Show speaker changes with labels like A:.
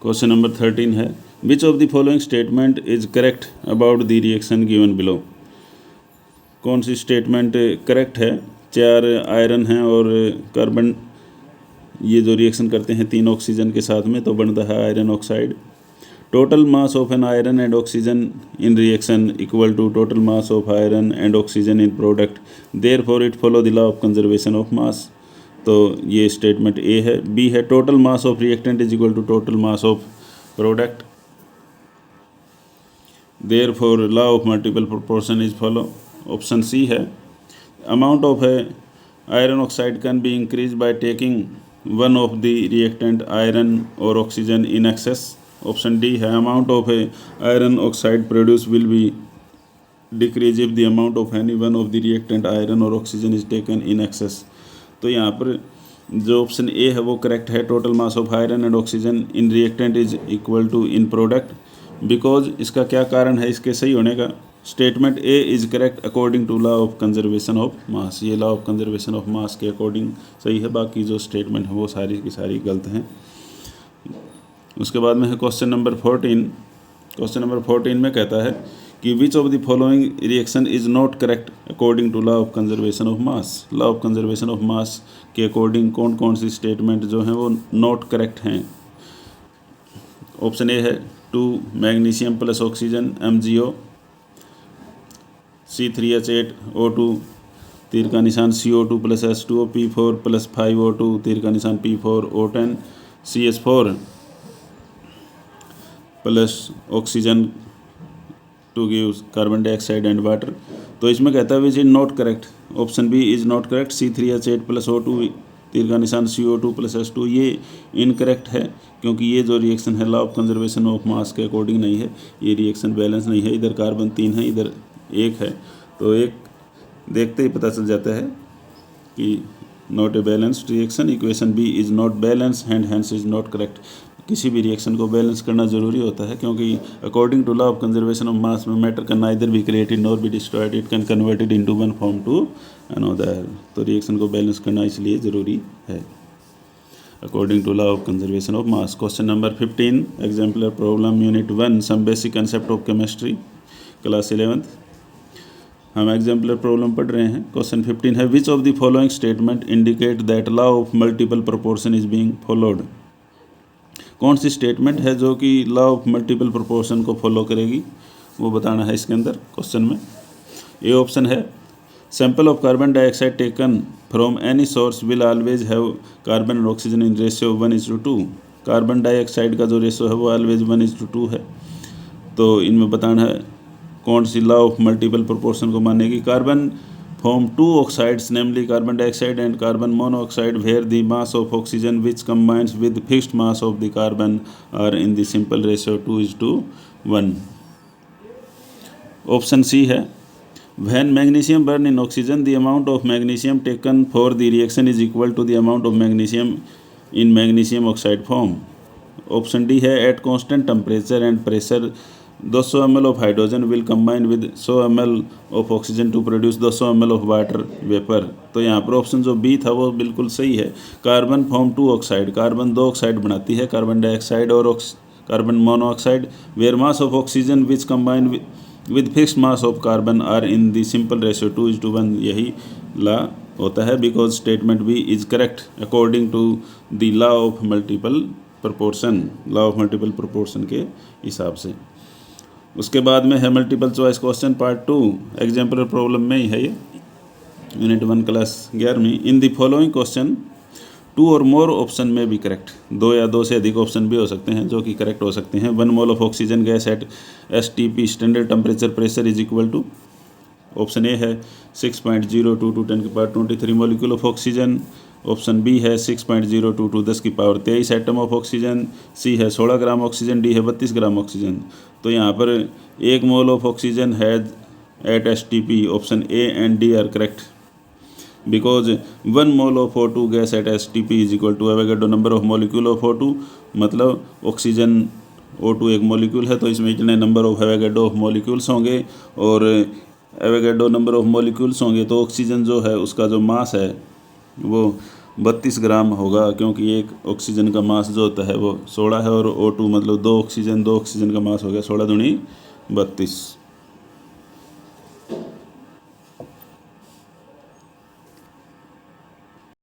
A: Question number 13 है, which of the following statement is correct about the reaction given below. कौन सी statement correct है? 4 iron हैं और कार्बन, ये जो रिएक्शन करते हैं 3 ऑक्सीजन के साथ में तो बनता है iron oxide. Total mass of an iron and oxygen in reaction equal to total mass of iron and oxygen in product, therefore it follow the law of conservation of mass. तो ये statement A है। B है, total mass of reactant is equal to total mass of product, therefore law of multiple proportion is follow. Option C है, amount of A iron oxide can be increase by taking one of the reactant iron और oxygen in excess. Option D है, amount of A iron oxide produce will be decrease if the amount of any one of the reactant iron और oxygen is taken in excess. तो यहाँ पर जो option A है वो correct है, total mass of iron and oxygen in reactant is equal to in product, because इसका क्या कारण है इसके सही होने का? Statement A is correct according to law of conservation of mass. ये law of conservation of mass के अकॉर्डिंग सही है, बाकी जो स्टेटमेंट है वो सारी की सारी गलत हैं। उसके बाद में है क्वेश्चन नंबर 14। क्वेश्चन नंबर 14 में कहता है कि which of the following reaction is not correct according to law of conservation of mass. Law of conservation of mass के अकॉर्डिंग कौन कौन सी स्टेटमेंट जो हैं वो नॉट करेक्ट हैं। ऑप्शन ए है 2 magnesium plus oxygen MgO, C3H8O2 तीर का निशान CO2 plus H2O, P4 plus 5O2 तीर का निशान P4O10, CH4 plus oxygen to give carbon dioxide and water. तो इसमें कहता है which is not correct. Option B is not correct, C3H8 प्लस O2 तीर का निशान CO2 प्लस H2, ये इनकरेक्ट है क्योंकि ये जो रिएक्शन है law of conservation of mass के अकॉर्डिंग नहीं है। ये रिएक्शन बैलेंस नहीं है, इधर कार्बन 3 है इधर 1 है, तो एक देखते ही पता चल जाता है कि not a balanced reaction. Equation B is not balance and hence is not correct. किसी भी रिएक्शन को बैलेंस करना जरूरी होता है क्योंकि according to law of conservation of mass में matter can neither be created nor be destroyed, it can converted into one form to another. तो रिएक्शन को बैलेंस करना इसलिए ज़रूरी है according to law of conservation of mass. Question number 15 exemplar problem unit 1 some basic concept of chemistry class 11th। हम exemplar problem पढ़ रहे हैं। क्वेश्चन 15 है, which of the following statement indicate that law of multiple proportion is being followed. कौन सी statement है जो कि लॉ ऑफ मल्टीपल प्रोपोर्शन को फॉलो करेगी वो बताना है इसके अंदर क्वेश्चन में। ए ऑप्शन है, sample of carbon dioxide taken from any source will always have carbon और oxygen in ratio 1:2। Carbon dioxide का जो रेशियो है वो ऑलवेज 1:2 है। तो इनमें बताना है कौन सी लॉ ऑफ मल्टीपल प्रोपोर्शन को मानेगी। Carbon form 2 oxides namely carbon dioxide and carbon monoxide where the mass of oxygen which combines with fixed mass of the carbon are in the simple ratio 2:1। option C है, when magnesium burn in oxygen the amount of magnesium taken for the reaction is equal to the amount of magnesium in magnesium oxide form। option D है, at constant temperature and pressure 200 ml of hydrogen will combine with 100 ml of oxygen to produce 200 ml of water vapor। तो यहाँ पर option जो B था वो बिल्कुल सही है। Carbon form 2 oxide, carbon 2 oxide बनाती है, कार्बन डाइऑक्साइड और carbon monoxide, where mass of oxygen which combine with fixed mass of carbon are in the simple ratio 2:1। यही लॉ होता है because statement B is correct according to the law of multiple proportion, law of multiple proportion के हिसाब से। उसके बाद में है multiple choice question part 2 exemplar problem में ही है ये, यूनिट 1 क्लास 11वीं। इन द फॉलोइंग क्वेश्चन 2 और मोर ऑप्शन में भी करेक्ट, 2 या 2 से अधिक ऑप्शन भी हो सकते हैं जो कि करेक्ट हो सकते हैं। 1 mole of oxygen gas at STP standard temperature pressure is equal to. Option A है 6.02 to 10⁻23 molecule of oxygen. Option B है 6.02 to 10⁻23 atom of oxygen. C है 16 ग्राम ऑक्सीजन। डी है 32 ग्राम ऑक्सीजन। तो यहाँ पर 1 mole of oxygen has at STP, option A and D are correct because 1 mole of O2 gas at STP is equal to Avogadro number of molecule of O2। मतलब oxygen O2 एक molecule है तो इसमें इतने number of Avogadro of molecules होंगे और Avogadro number of molecules होंगे तो ऑक्सीजन जो है उसका जो मास है वो 32 ग्राम होगा, क्योंकि एक ऑक्सीजन का मास जो होता है वो 16 है और O2 मतलब 2 ऑक्सीजन का मास हो गया 16 दूनी 32।